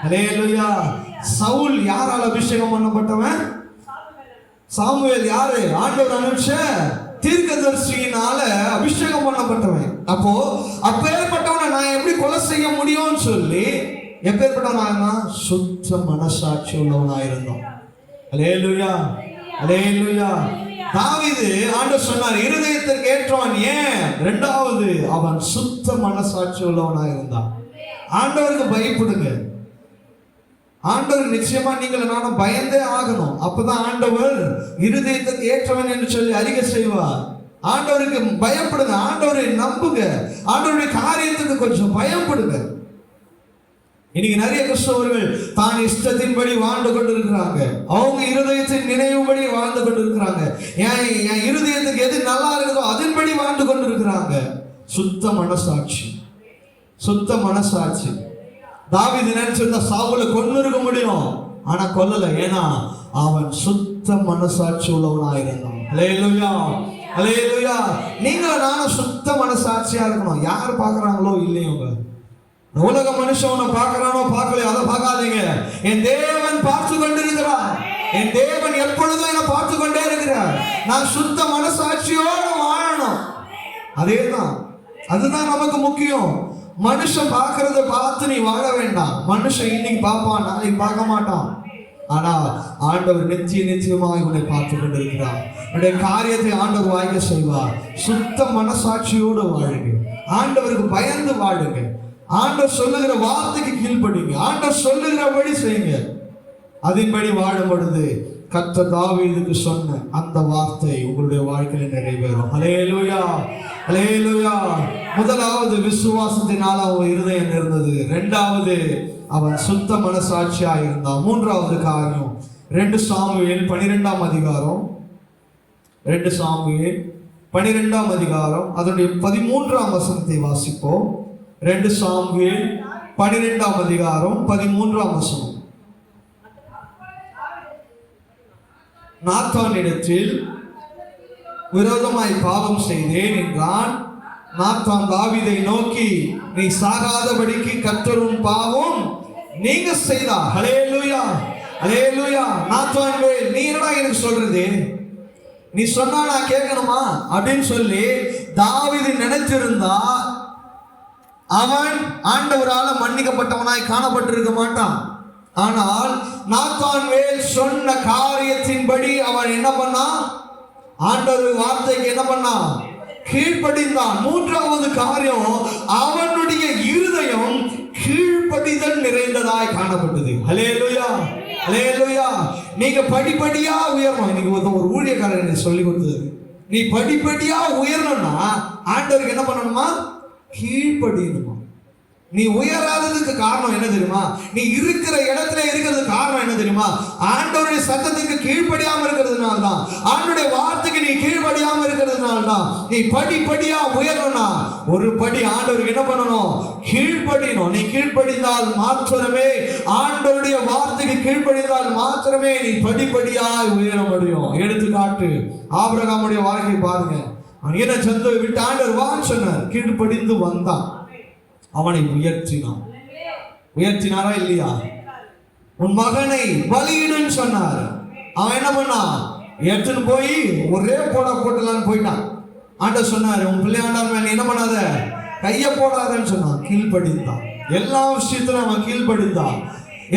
ஹல்லேலூயா. சவுல் யாரால் அபிஷேகம் பண்ணப்பட்டவன்? சாமுவேல் யாரு? ஆண்டவர் அனுப்பிச்ச தீர்க்கதரிசியினால அபிஷேகம் பண்ணப்பட்டவன். அப்போ அப்பேற்பட்டவனை நான் எப்படி கொலை செய்ய முடியும்னு சொல்லி எப்பேற்பட்டவனா சுத்த மனசாட்சி உள்ளவனா இருந்தான். அல்லேலூயா, அல்லேலூயா. தாவீது ஆண்டவர் சொன்னார் இருதயத்திற்கு ஏற்றவன். ஏன்? இரண்டாவது அவன் சுத்த மனசாட்சி உள்ளவனா இருந்தான். ஆண்டவருக்கு பயப்படுங்க. ஆண்டவர் நிச்சயமா நீங்கள் நானும் பயந்தே ஆகணும். அப்பதான் ஆண்டவர் இருதயத்துக்கு ஏற்றவன் என்று சொல்லி அறிக்கை செய்வார். ஆண்டவருக்கு பயப்படுங்க, ஆண்டவரை நம்புங்க, ஆண்டவருடைய காரியத்துக்கு கொஞ்சம் பயப்படுங்க. இன்னைக்கு நிறைய கிறிஸ்தவர்கள் தான் இஷ்டத்தின்படி வாழ்ந்து கொண்டிருக்கிறாங்க. அவங்க இருதயத்தின் நினைவுபடி வாழ்ந்து கொண்டிருக்கிறாங்க. என் இருதயத்துக்கு எது நல்லா இருக்குதோ அதன்படி வாழ்ந்து கொண்டிருக்கிறாங்க. சுத்த மனசாட்சி, சுத்த மனசாட்சி. தாவீது நினைச்சிருந்தா சாவுல கொண்டு இருக்க முடியும், ஆனா கொல்லல. ஏன்னா அவன் சுத்த மனசாட்சி உள்ளவனா இருந்தான். அல்லேலூயா, அல்லேலூயா. நீங்களும் நானும் சுத்த மனசாட்சியா இருக்கணும். யார் பாக்குறாங்களோ இல்லையோங்க, உலக மனுஷன் பார்க்கறானோ பார்க்கலையோ அதை பார்க்காதீங்க. என் தேவன் பார்த்து கொண்டிருக்கிறார். என் தேவன் எப்பொழுதும் என்ன பார்த்து கொண்டே இருக்கிறார். நான் சுத்த மனசாட்சியோடு வாழணும். அதேதான், அதுதான் நமக்கு முக்கியம். மனுஷன் பார்க்கறத பார்த்து நீ வாழ வேண்டாம். மனுஷன் இன்னைக்கு பார்ப்பான், நாளைக்கு பார்க்க மாட்டான். ஆனால் ஆண்டவர் நிச்சயமாக உன்னை பார்த்து கொண்டிருக்கிறார். உன்னுடைய காரியத்தை ஆண்டவர் வாய்க்க செய்வார். சுத்த மனசாட்சியோடு வாழுங்க, ஆண்டவருக்கு பயந்து வாழுங்க, ஆண்டவர் சொல்லுகிற வார்த்தைக்கு கீழ்ப்படிங்க, ஆண்டவர் சொல்லுகிறபடி செய்யுங்க. அதன்படி வாழும் பொழுது கர்த்தர் தாவீதுக்கு சொன்ன அந்த வார்த்தை உங்களுடைய வாழ்க்கையில் நிறைவேறும். ஹல்லேலூயா, ஹல்லேலூயா. முதலாவது விசுவாசத்தினால் அவன் இருதயம் இருந்தது. இரண்டாவது அவன் சுத்த மனசாட்சியா இருந்தான். மூன்றாவது காரியம் 2 சாமுவேல் 12ஆம் அதிகாரம், 2 சாமுவேல் 12ஆம் அதிகாரம் அதனுடைய 13ஆம் வசனத்தை வாசிப்போம். 2 சாமுவேல் 12ஆம் அதிகாரம் 13ஆம் வசனம். நாத்தானிடத்தில் விரோதமாய் பாவம் செய்தேன் என்றான். நாத்தான் தாவீதை நோக்கி, நீ சாகாதபடிக்கு கர்த்தர் உன் பாவம் நீங்க செய்தார். ஹல்லேலூயா, ஹல்லேலூயா. நாத்தான், நீ என்னடா எனக்கு சொல்றது, நீ சொன்னா நான் கேட்கணுமா அப்படின்னு சொல்லி தாவீது நினைச்சிருந்தா அவன் ஆண்டவரால மன்னிக்கப்பட்டவனாய் காணப்பட்டிருக்க மாட்டான். ஆனால் நாத்தான்வேல் சொன்ன காரியத்தின்படி அவன் என்ன பண்ணான்? ஆண்டவர் வார்த்தைக்கு என்ன பண்ணான்? கீழ்ப்படிந்தான். மூன்றாவது காரியம், அவனுடைய இருதயம் கீழ்ப்படிதல் நிறைந்ததாய் காணப்பட்டது. ஹல்லேலூயா, ஹல்லேலூயா. நீங்க படிப்படியா உயரணும். இன்னைக்கு ஒரு ஊழியக்காரன் சொல்லி கொடுத்தது, நீ படிப்படியா உயரணும்னா ஆண்டவருக்கு என்ன பண்ணணுமா? கீழ்ப்படியணுமா. நீ உயராததுக்கு காரணம் என்ன தெரியுமா? நீ இருக்கிற இடத்துல இருக்கிறது காரணம் என்ன தெரியுமா? ஆண்டவருடைய சத்தத்துக்கு கீழ்ப்படியாம இருக்கிறதுனால தான், ஆண்டவருடைய வார்த்தைக்கு நீ கீழ்ப்படியாம இருக்கிறதுனால தான். நீ படிப்படியா உயரணும்னா ஒரு படி ஆண்டவருக்கு என்ன பண்ணணும்? கீழ்ப்படியணும். நீ கீழ்ப்படிந்தால் மாத்திரமே, ஆண்டவருடைய வார்த்தைக்கு கீழ்ப்படிந்தால் மாத்திரமே நீ படிப்படியாய் உயர முடியும். எடுத்துக்காட்டு, ஆபிரகாமுடைய வாழ்க்கை பாருங்க. அவன் என்ன சந்தை விட்டு ஆண்டவர் வான்னு சொன்னார், கீழ்ப்படிந்து வந்தான். அவனை உயர்த்தினான். உயர்த்தினாரா இல்லையா? உன் மகனை பலியிடுன்னு சொன்னார். அவன் என்ன பண்ணான்? எடுத்துன்னு போய் ஒரே போட்டலான்னு போயிட்டான். ஆண்டவர் சொன்னார், உன் பிள்ளையாண்டார் மேல என்ன பண்ணாத, கைய போடாதன்னு சொன்னான். கீழ்ப்படிந்தான். எல்லா விஷயத்திலும் அவன் கீழ்ப்படிந்தான்.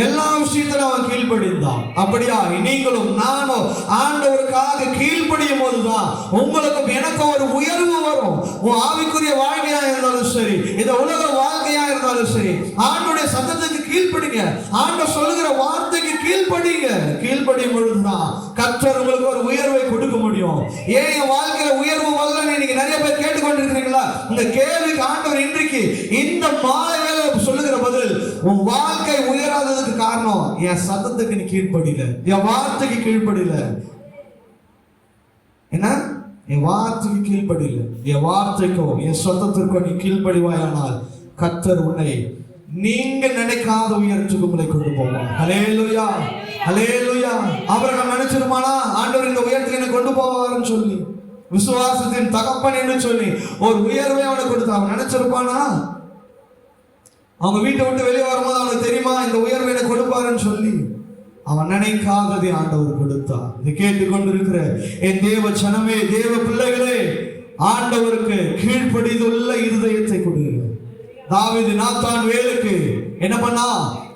எல்லா விஷயத்திலும் அவன் கீழ்ப்படிந்தான். அப்படியா நீங்களும் நானும் ஆண்டவருக்காக கீழ்ப்படியும் போதுதான் உங்களுக்கும் எனக்கும் ஒரு உயர்வு வரும். உன் ஆவிக்குரிய வாழ்க்கையா இருந்தாலும் சரி, இந்த உலக வாழ்க்கையா இருந்தாலும் சரி, ஆண்டவருடைய சத்தத்துக்கு கீழ்ப்படிங்க. ஆண்டவர் சொல்லுகிற வார்த்தைக்கு கீழ்ப்படிங்க. கீழ்ப்படியும் பொழுதுதான் கர்த்தர் உங்களுக்கு ஒரு உயர்வை கொடுக்க முடியும். ஏன் என் வாழ்க்கையில உயர்வு வரலன்னு நீங்க நிறைய பேர் கேட்டுக்கொண்டிருக்கிறீங்களா? இந்த கேள்விக்கு ஆண்டவர் இன்றைக்கு இந்த மாலை வேளை சொல்லுகிற பதில், உன் வாழ்க்கை உயராததுக்கு காரணம் என் சத்தத்துக்கு நீ கீழ்ப்படியல, என் வார்த்தைக்கு கீழ்ப்படியல. என்ன? என் வார்த்தைக்கு கீழ்ப்படியல. என் வார்த்தைக்கும் என் சத்தத்திற்கும் நீ கீழ்ப்படிவாயானால் கர்த்தர் உன்னை நீங்க நினைக்காத உயரத்துக்கு உங்களை கொண்டு போவார். ஹல்லேலூயா, ஹல்லேலூயா. ஆபிரகாம் நினைச்சிருமானா ஆண்டவர் இந்த உயரத்துக்கு என்னை கொண்டு போவார்னு சொல்லி, விசுவாசத்தின் தகப்பன் என்று சொல்லி ஒரு உயர்வை அவனுக்கு கொடுத்தா அவன் நினைச்சிருப்பானா? அவங்க வீட்டை விட்டு வெளியே வரும்போது அவனுக்கு தெரியுமா இந்த உயர்வை எனக்கு கொடுப்பாருன்னு சொல்லி? அவன் நினைக்காததை ஆண்டவர் கொடுத்தார். இதை கேட்டுக்கொண்டிருக்கிற என் தேவ ஜனமே, தேவ பிள்ளைகளே, ஆண்டவருக்கு கீழ்ப்படிந்துள்ள இருதயத்தை கொடுங்க. தாவீது நாத்தான் வேலுக்கு என்ன பண்ணா?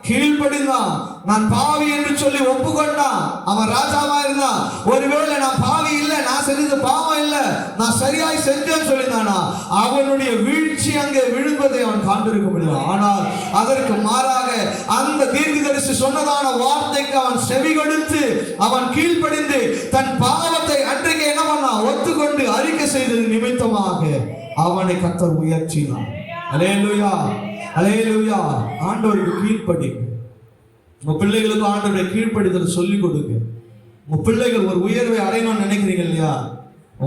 கீழ்ப்படிந்தான். நான் பாவி என்று சொல்லி ஒப்புக்கொண்டான். அவன் ராஜாவா இருந்தான். ஒருவேளை நான் பாவி இல்லை, நான் செஞ்சது பாவம் இல்லை, நான் சரியாய் செஞ்சேன்னு சொல்லியிருந்தானா அவனுடைய வீழ்ச்சி அங்கே விழுந்ததை அவன் காண்டிருக்க முடியும். ஆனால் அதற்கு மாறாக அந்த தீர்க்கதரிசி சொன்னதான வார்த்தைக்கு அவன் செவி கொடுத்து அவன் கீழ்ப்படிந்து தன் பாவத்தை அன்றைக்கு என்ன பண்ணான்? ஒத்துக்கொண்டு அறிக்கை செய்தது நிமித்தமாக அவனை கர்த்தர் உயர்த்தினான். ஹல்லேலூயா, ஹல்லேலூயா. ஆண்டவருக்கு கீழ்ப்படிங்க. உங்க பிள்ளைகளுக்கு ஆண்டவருடைய கீழ்ப்படிதல் சொல்லிக் கொடுங்க. உங்க பிள்ளைகள் ஒரு உயர்வை அடையணும்னு நினைக்கிறீங்க இல்லையா?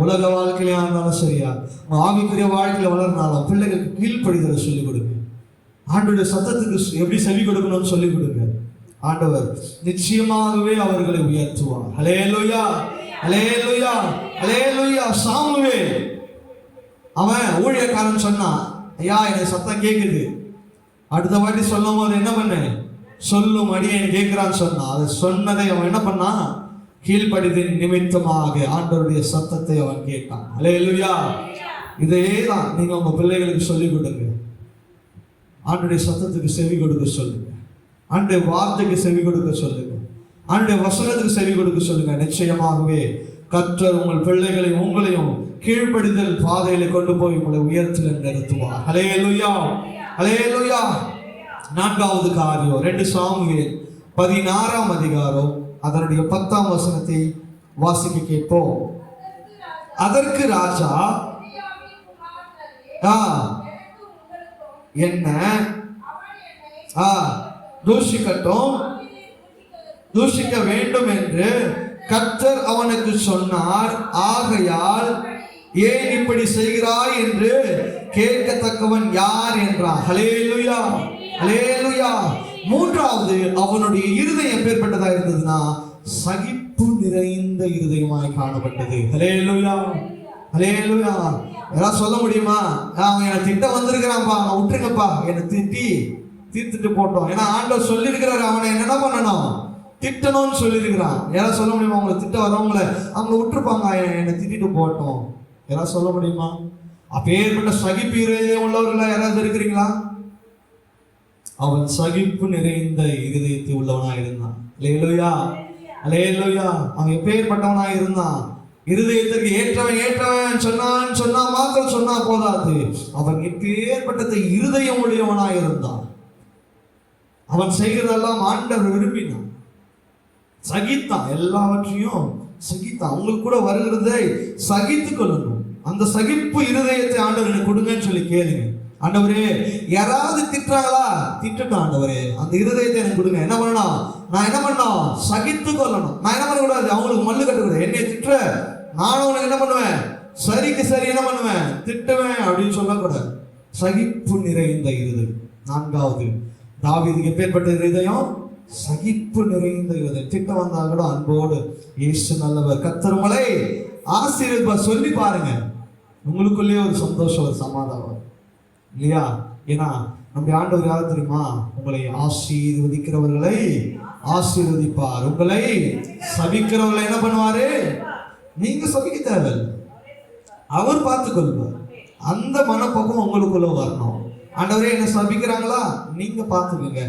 உலக வாழ்க்கையில இருந்தாலும் சரியா, உங்க ஆவிக்குரிய வாழ்க்கையில வளர்னாலும் பிள்ளைகளுக்கு கீழ்ப்படிதலை சொல்லிக் கொடுங்க. ஆண்டவருடைய சத்தத்துக்கு எப்படி செவி கொடுக்கணும்னு சொல்லிக் கொடுங்க. ஆண்டவர் நிச்சயமாகவே அவர்களை உயர்த்துவார். ஹல்லேலூயா, ஹல்லேலூயா, ஹல்லேலூயா. சாமுவேல் அவன் ஊழியக்காரன் சொன்னான், ஐயா எனக்கு சத்தம் கேட்குது, அடுத்த வாட்டி சொல்லும் போது என்ன பண்ண, சொல்லும் அடியேன் கேட்கிறான்னு சொன்னான். அதை சொன்னதை அவன் என்ன பண்ணான்? கீழ்ப்படிதின் நிமித்தமாக ஆண்டவருடைய சத்தத்தை அவன் கேட்டான். ஹல்லேலூயா. இதே தான் நீங்க உங்க பிள்ளைகளுக்கு சொல்லிக் கொடுங்க. ஆண்டவருடைய சத்தத்துக்கு செவி கொடுக்க சொல்லுங்க. ஆண்டவருடைய வார்த்தைக்கு செவி கொடுக்க சொல்லுங்க. ஆண்டவருடைய வசனத்துக்கு செவி கொடுக்க சொல்லுங்க. நிச்சயமாகவே கர்த்தர் உங்கள் பிள்ளைகளை உங்களையும் கீழ்ப்படிதல் பாதையில கொண்டு போய் உங்களை உயர்த்தில் நிறுத்துவார். ஹல்லேலூயா, ஹல்லேலூயா. நான்காவது காரியம் 2 சாமுவேல் 16ஆம் அதிகாரம் அதனுடைய 10ஆம் வசனத்தை வாசிக்க கேட்போம். அதற்கு ராஜா, என்ன தூஷிக்கட்டும், தூஷிக்க வேண்டும் என்று கர்த்தர் அவனுக்கு சொன்னார். ஆகையால் ஏன் இப்படி செய்கிறாய் என்று கேட்கத்தக்கவன் யார் என்றார். ஹல்லேலூயா, ஹல்லேலூயா. மூன்றாவது, அவனுடைய இருதயம் எப்பேற்பட்டதா இருந்ததுன்னா சகிப்பு நிறைந்த இருதயமாய் காணப்பட்டது. ஹல்லேலூயா, ஹல்லேலூயா. யாராவது சொல்ல முடியுமா, அவன் என்னை திட்ட வந்திருக்கிறான்ப்பா, அவனை விட்டுருங்கப்பா, என்னை திட்டி தீர்த்துட்டு போட்டோம். ஏன்னா ஆண்டவர் சொல்லியிருக்கிறாரு அவனை என்ன பண்ணணும், திட்டணும்னு சொல்லியிருக்கிறான். யாராவது சொல்ல முடியுமா, அவங்களை திட்ட வரவங்களை அவங்களை விட்டுருப்பாங்க, என்னை திட்டிட்டு போட்டோம்? யாராவது சொல்ல முடியுமா? அப்பேற்பட்ட சகிப்பு இருதயம் உள்ளவர்களா யாராவது இருக்கிறீங்களா? அவன் சகிப்பு நிறைந்த இருதயத்தை உள்ளவனா இருந்தான். அல்லேலூயா, அல்லேலூயா. அவன் எப்பேற்பட்டவனா இருந்தான்? இருதயத்திற்கு ஏற்றவன் சொன்னா மாத்திரம் சொன்னா போதாது, அவன் எப்பேற்பட்ட இருதயம் உடையவனா இருந்தான். அவன் செய்கிறதெல்லாம் ஆண்டவர் விரும்பினான், சகித்தான், எல்லாவற்றையும் சகித்தான். உங்களுக்கு கூட வருகிறதை சகித்து கொள்ளணும். அந்த சகிப்பு இருதயத்தை ஆண்டவர் எனக்கு கொடுங்கன்னு சொல்லி கேளுங்க. ஆண்டவரே, யாராவது திட்டுறாங்களா, திட்டட்டும் ஆண்டவரே, அந்த இருதயத்தை எனக்கு கொடுங்க. என்ன பண்ணணும், நான் என்ன பண்ணணும், சகித்து கொள்ளணும். நான் என்ன பண்ணக்கூடாது, அவங்களுக்கு மல்லு கட்டக்கூடாது. என்னை திட்டுற, நானும் உனக்கு என்ன பண்ணுவேன், சரிக்கு சரி என்ன பண்ணுவேன், திட்டுவேன் அப்படின்னு சொல்லக்கூடாது. சகிப்பு நிறைந்த இருதயம். நான்காவது, தாவீதுக்கு எப்பேற்பட்ட இருதயம், சகிப்பு நிறைந்த இருதயம். திட்டம் வந்தா கூட அன்போடு, இயேசு நல்லவர், கர்த்தர் உங்களை ஆசீர்வதிப்பார் சொல்லி பாருங்க. உங்களுக்குள்ளேயே ஒரு சந்தோஷம், ஒரு சமாதானம் இல்லையா? ஏன்னா நம்முடைய ஆண்டவர் யார் தெரியுமா, உங்களை ஆசீர்வதிக்கிறவர்களை ஆசீர்வதிப்பார், உங்களை சபிக்கிறவர்களை என்ன பண்ணுவாரு, நீங்க சபிக்க தேவையில்லை, அவர் பார்த்துக் கொள்வார். அந்த மனப்பக்கம் உங்களுக்குள்ள வரணும். ஆண்டவரே, என்னை சபிக்கிறாங்களா, நீங்க பார்த்துக்கோங்க.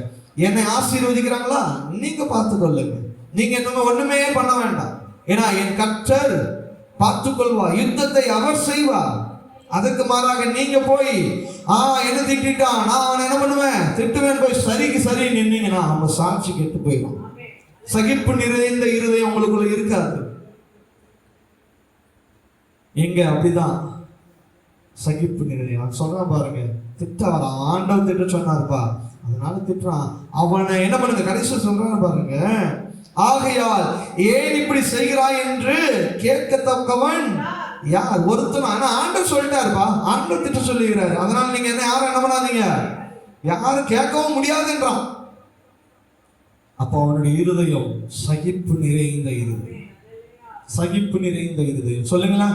என்னை ஆசீர்வதிக்கிறாங்களா, நீங்க பார்த்துக் கொள்ளுங்க. நீங்க என்ன ஒண்ணுமே பண்ண வேண்டாம். ஏன்னா என் கர்த்தர் பார்த்துக் கொள்வார், யுத்தத்தை அவர் செய்வார். அதுக்கு மாறாக நீங்க போய் என்ன திட்டான், நான் அவனை என்ன பண்ணுவேன், திட்டுவேன், போய் சரிக்கு சரி நின்னீங்கன்னா அவங்க சாட்சி கெட்டு போயிடும். சகிப்பு நிறைந்த இருதயம் உங்களுக்குள்ள இருக்காது. எங்க அப்படிதான் சகிப்பு நிறைய சொல்றான் பாருங்க, திட்ட வர ஆண்டவர் திட்ட சொன்னார்ப்பா, அதனால திட்டுறான். அவனை என்ன பண்ணுங்க, கடைசி சொல்றான் பாருங்க, ஆகையால் ஏன் இப்படி செய்கிறாய் என்று கேட்கத்தக்கவன் யார், ஒருத்தன். ஆனா ஆண்டவர் சொல்லிட்டாருப்பா, ஆண்டவர் திட்ட சொல்லுகிறாரு, அதனால நீங்க என்ன யாரும் என்ன பண்ணாதீங்க, யாரும் கேட்கவும் முடியாதுன்றான். அப்போ அவனுடைய இருதயம் சகிப்பு நிறைந்த இருதயம், சகிப்பு நிறைந்த இருதயம். சொல்லுங்களா,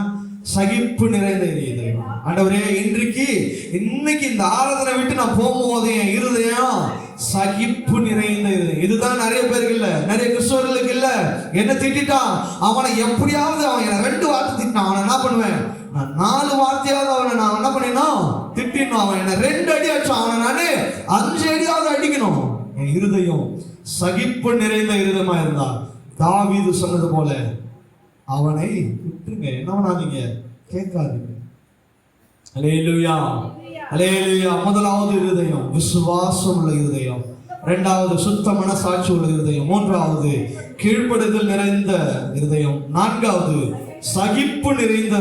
சகிப்பு நிறைந்த இருதயம். ஆண்டவரே, இன்னைக்கு இந்த ஆராதனை விட்டு நான் போகும்போது என் இருதயம் சகிப்பு நிறைந்த இருதயம். இதுதான் நிறைய பேருக்கு இல்ல, நிறைய கிறிஸ்தவர்களுக்கு இல்ல. என்ன திட்டான், அவனை எப்படியாவது, அவன் என்ன 2 வார்த்தை திட்டான், அவனை என்ன பண்ணுவேன், நான் 4 வார்த்தையாவது அவனை நான் என்ன பண்ணினோம், திட்டினோம். அவன் என்ன 2 அடி அடிச்சான், அவனை நானே 5 அடியாவது அடிக்கணும். என் இருதயம் சகிப்பு நிறைந்த இருதயமா இருந்தா தாவீது சொன்னது போல அவனை விட்டுருங்க, என்ன பண்ணாதீங்க, கேட்காதீங்க. அல்லேலூயா, அல்லேலூயா. முதலாவது இருதயம் விசுவாசம் உள்ள இருதயம், 2வது சுத்த மனசாட்சி உள்ள இருதயம், 3வது கீழ்ப்படுதல் நிறைந்த இருதயம், 4வது சகிப்பு நிறைந்த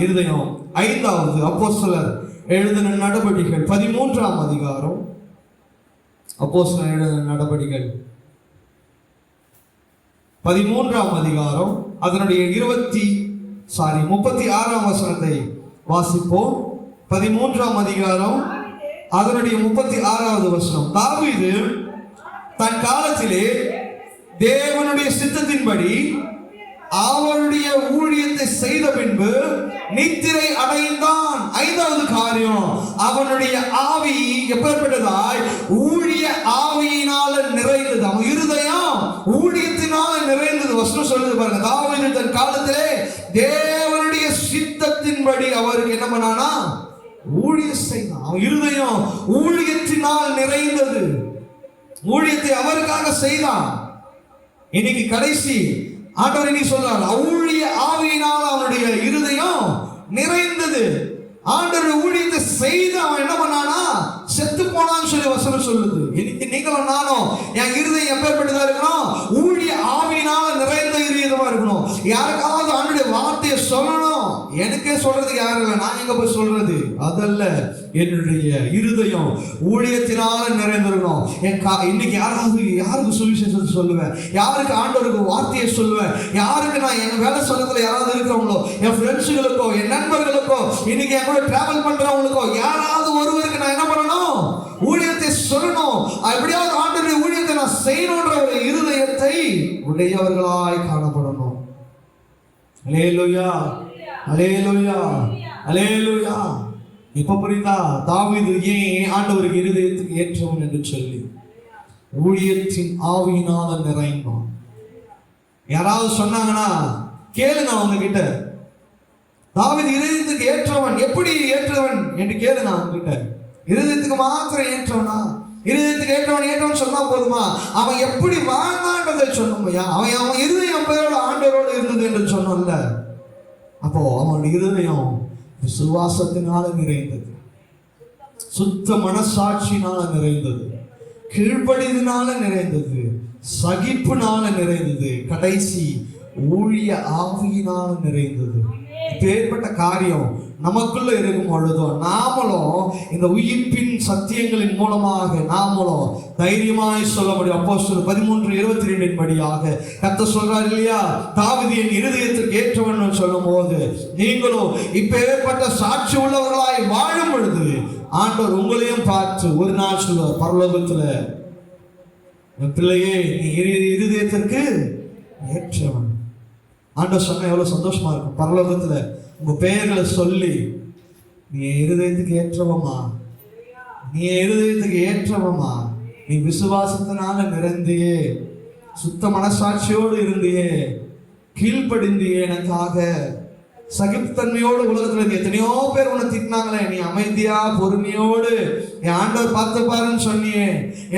இருதயம், 5வது அப்போஸ்தலர் எழுதின நடபடிகள் 13ஆம் அதிகாரம், அப்போஸ்தலர் எழுதின நடபடிகள் 13ஆம் அதிகாரம் அதனுடைய 36ஆம் வசனத்தை வாசிப்போம். 13ஆம் அதிகாரம் அதனுடைய 36வது வசனம். தாவீது தன் காலத்திலே தேவனுடைய சித்தத்தின்படி அவருடைய ஊழியத்தை செய்த பின்பு நித்திரை அடைந்தான். 5வது காரியம், அவனுடைய ஆவி எப்பேற்பட்டதாய், ஊழிய ஆவியினால நிறைந்தது. அவன் இருதயம் ஊழியத்தினால நிறைந்தது. வசனம் சொல்லுது பாருங்க, தாவீது தன் காலத்திலே தேவனுடைய சித்தத்தின்படி அவருக்கு என்ன பண்ணானா, ஊழியம் செய்தான். அவன் இருதயம் ஊழியத்தினால் நிறைந்தது, ஊழியத்தை அவருக்காக செய்தான். இன்னைக்கு கடைசி ஆண்டவர் நீ சொல்றார், ஊழிய ஆவியினால் அவனுடைய இருதயம் நிறைந்தது. ஆண்டவர் ஊழியத்தை செய்து அவன் என்ன பண்ணானா, செத்து போனான்னு சொல்லி வசனம் சொல்லுது. இன்னைக்கு நீங்களும் நானும் என் இருதயம் எப்பேற்பட்டதா இருக்கணும், ஊழிய ஆவியினால நிறைந்த இருதயமா இருக்கணும். யாருக்காவது ஆண்டவருடைய வார்த்தையை சொல்லணும். எனக்கே சொல்றதுக்கு யாரும் இல்லை, நான் எங்க போய் சொல்றது? அதல்ல, என்னுடைய இருதயம் ஊழியத்தினால நிறைந்திருக்கணும். இன்னைக்கு யாருக்கு சுவிசேஷத்தை சொல்லுவேன், யாருக்கு ஆண்டவருக்கு வார்த்தையை சொல்லுவேன், யாருக்கு நான் என் வேலை சொல்லத்துல யாராவது இருக்கிறவங்களோ, என் ஃப்ரெண்ட்ஸுகளுக்கோ, என் நண்பர்களுக்கோ, இன்னைக்கு என் கூட டிராவல் பண்றவங்களுக்கோ, யாராவது ஒருவருக்கு நான் என்ன பண்ணணும்? ஊழியத்தை சொல்லணும். எப்படியாவது ஆண்டவருடைய ஊழியத்தை நான் செய்யணுன்ற ஒரு இருதயத்தை உடையவர்களாய் காணப்படணும். அல்லேலூயா, அல்லேலூயா, அல்லேலூயா. இப்ப புரியுதா தாவீது ஏன் ஆண்டவருக்கு இருதயத்துக்கு ஏற்றவன் என்று சொல்லி? ஊழியத்தின் ஆவியினால நிறைந்தான். யாராவது சொன்னாங்கன்னா கேளுங்க அவங்க கிட்ட, தாவீது இருதயத்துக்கு ஏற்றவன், எப்படி ஏற்றவன் என்று கேளுங்க அவங்க கிட்ட. இருதயத்துக்கு மாத்திரம் ஏற்றவனா? இருதயத்துக்கு ஏற்றவன் சொன்னா போதுமா? அவன் எப்படி வாழ்ந்தான்றதை சொன்னோம்யா. அவன் இருதயம் பேரோட ஆண்டவரோடு இருந்தது என்று சொன்னோம்ல. அப்போ அவனுடைய இருதயம் விசுவாசத்தினால நிறைந்தது, சுத்த மனசாட்சியினால நிறைந்தது, கீழ்ப்படிதனால நிறைந்தது, சகிப்புனால நிறைந்தது, கடைசி ஊழிய ஆவியினால நிறைந்தது. இப்பேற்பட்ட காரியம் நமக்குள்ள இருக்கும் பொழுதோ நாமளும் இந்த உயிர்ப்பின் சத்தியங்களின் மூலமாக நாமளும் தைரியமாய் சொல்ல முடியும். அப்போஸ்தலர் 13:22 படியாக கர்த்தர் சொல்றார் இல்லையா, தாவீது என் இருதயத்திற்கு ஏற்றவன் சொல்லும் போது நீங்களும் இப்பேற்பட்ட சாட்சி உள்ளவர்களாய் வாழும் பொழுது ஆண்டவர் உங்களையும் பார்த்து ஒரு நாள் சொல்வார், பரலோகத்துல பிள்ளையே நீ இருதயத்திற்கு ஏற்றவன். ஆண்டவர் சொன்ன எவ்வளவு சந்தோஷமா இருக்கும். பரலோகத்துல உங்க பெயர்களை சொல்லி நீ இருதயத்துக்கு ஏற்றவமா, நீ இருதயத்துக்கு ஏற்றவமா, நீ விசுவாசத்தினால நிறைந்தியே, சுத்த மனசாட்சியோடு இருந்தியே, கீழ்ப்படிந்தியே, எனக்காக சகிப்புத்தன்மையோடு உலகத்துல எத்தனையோ பேர் உன்னை திட்டினாங்களே, நீ அமைதியா பொறுமையோடு என் ஆண்டவர் பார்த்து பாருன்னு சொன்னியே,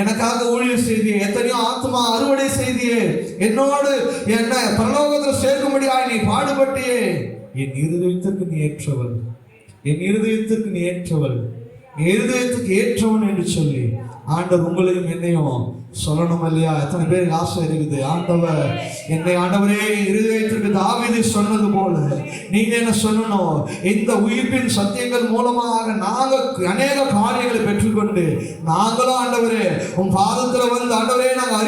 எனக்காக ஊழியம் செய்தியே, எத்தனையோ ஆத்மா அறுவடை செய்தியே, என்னோடு என்ன பரலோகத்தில் சேர்க்கும்படியாய் நீ பாடுபட்டியே, என் இருதயத்திற்கு நீ ஏற்றவள், என் இருதயத்திற்கு நீ ஏற்றவள், என் இருதயத்துக்கு ஏற்றவன் என்று சொல்லி ஆண்டவர் உங்களையும் என்னையும் சொல்லணும் இல்லையா? எத்தனை பேருக்கு ஆசை இருக்குது, ஆண்டவர் என்னை ஆண்டவரே இருதயத்திற்கு தாவீது சொன்னது போல நீங்க என்ன சொல்லணும்? இந்த உயிர்ப்பின் சத்தியங்கள் மூலமாக நாங்கள் அநேக காரியங்களை பெற்றுக்கொண்டு நாங்களும் ஆண்டவரே உன் பாதத்துல வந்து ஆண்டவரே நாங்கள்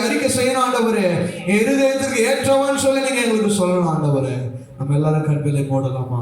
அறிக்கை செய்யணும். ஆண்டவரே இருதயத்திற்கு ஏற்றவன் சொல்லி நீங்க எங்களுக்கு சொல்லணும். ஆண்டவரே நம்ம எல்லாரும் கண்களை மூடலாமா?